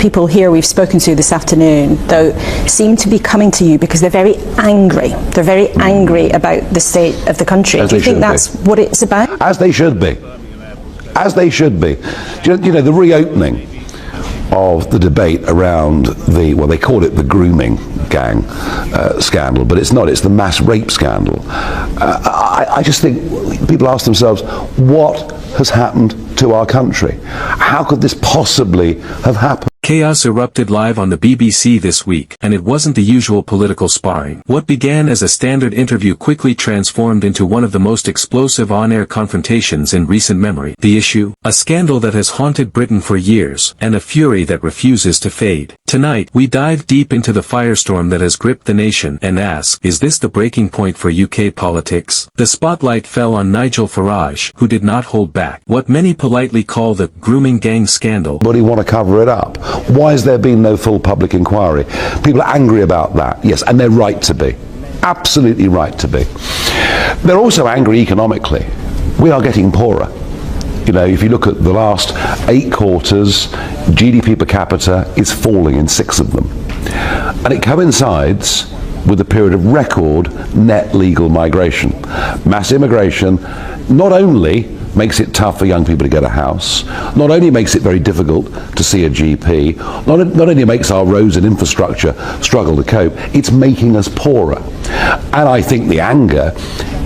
people here we've spoken to this afternoon, though, seem to be coming to you because they're very angry. They're very angry about the state of the country. Do you think that's what it's about? As they should be. As they should be. You know, the reopening of the debate around the, well, they call it the grooming gang scandal, but it's not, it's the mass rape scandal. I just think people ask themselves, what has happened to our country? How could this possibly have happened? Chaos erupted live on the BBC this week, and it wasn't the usual political sparring. What began as a standard interview quickly transformed into one of the most explosive on-air confrontations in recent memory. The issue? A scandal that has haunted Britain for years, and a fury that refuses to fade. Tonight, we dive deep into the firestorm that has gripped the nation and ask, is this the breaking point for UK politics? The spotlight fell on Nigel Farage, who did not hold back. What many politely call the grooming gang scandal. But he want to cover it up. Why has there been no full public inquiry? People are angry about that, yes, and they're right to be. Absolutely right to be. They're also angry economically. We are getting poorer. You know, if you look at the last 8 quarters, GDP per capita is falling in 6 of them. And it coincides with a period of record net legal migration. Mass immigration not only makes it tough for young people to get a house, not only makes it very difficult to see a GP, not only makes our roads and infrastructure struggle to cope, it's making us poorer. And I think the anger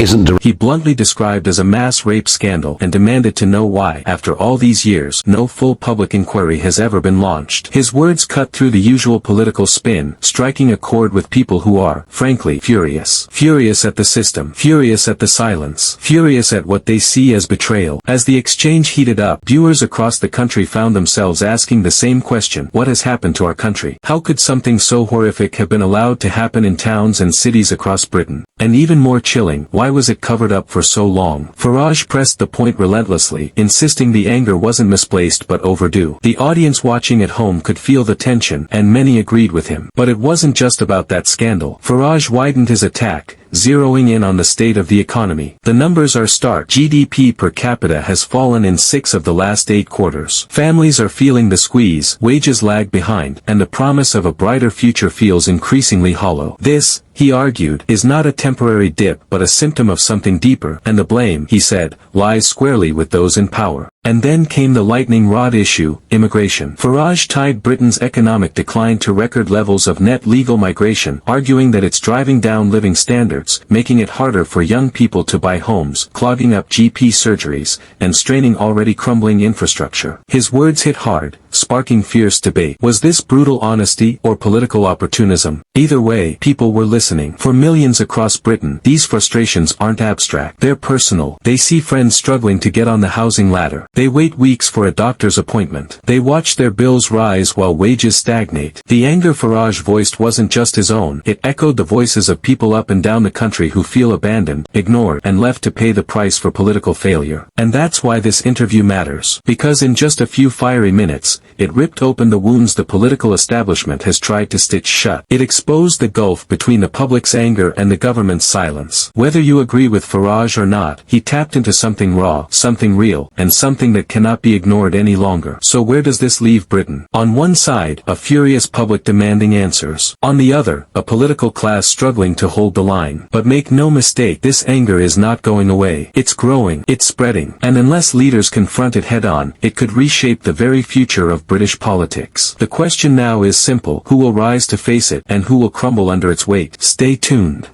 isn't... He bluntly described as a mass rape scandal and demanded to know why, after all these years, no full public inquiry has ever been launched. His words cut through the usual political spin, striking a chord with people who are, frankly, furious. Furious at the system, furious at the silence, furious at what they see as betrayal. As the exchange heated up, viewers across the country found themselves asking the same question: what has happened to our country? How could something so horrific have been allowed to happen in towns and cities across Britain? And even more chilling, why was it covered up for so long? Farage pressed the point relentlessly, insisting the anger wasn't misplaced but overdue. The audience watching at home could feel the tension, and many agreed with him. But it wasn't just about that scandal. Farage widened his attack, zeroing in on the state of the economy. The numbers are stark. GDP per capita has fallen in 6 of the last 8 quarters. Families are feeling the squeeze, wages lag behind, and the promise of a brighter future feels increasingly hollow. This, he argued, is not a temporary dip but a symptom of something deeper, and the blame, he said, lies squarely with those in power. And then came the lightning rod issue, immigration. Farage tied Britain's economic decline to record levels of net legal migration, arguing that it's driving down living standards, making it harder for young people to buy homes, clogging up GP surgeries, and straining already crumbling infrastructure. His words hit hard, sparking fierce debate. Was this brutal honesty or political opportunism? Either way, people were listening. For millions across Britain, these frustrations aren't abstract. They're personal. They see friends struggling to get on the housing ladder. They wait weeks for a doctor's appointment. They watch their bills rise while wages stagnate. The anger Farage voiced wasn't just his own. It echoed the voices of people up and down the country who feel abandoned, ignored, and left to pay the price for political failure. And that's why this interview matters. Because in just a few fiery minutes, it ripped open the wounds the political establishment has tried to stitch shut. It exposed the gulf between the public's anger and the government's silence. Whether you agree with Farage or not, he tapped into something raw, something real, and something that cannot be ignored any longer. So where does this leave Britain? On one side, a furious public demanding answers. On the other, a political class struggling to hold the line. But make no mistake, this anger is not going away. It's growing, it's spreading, and unless leaders confront it head-on, it could reshape the very future of British politics. The question now is simple: who will rise to face it, and who will crumble under its weight? Stay tuned.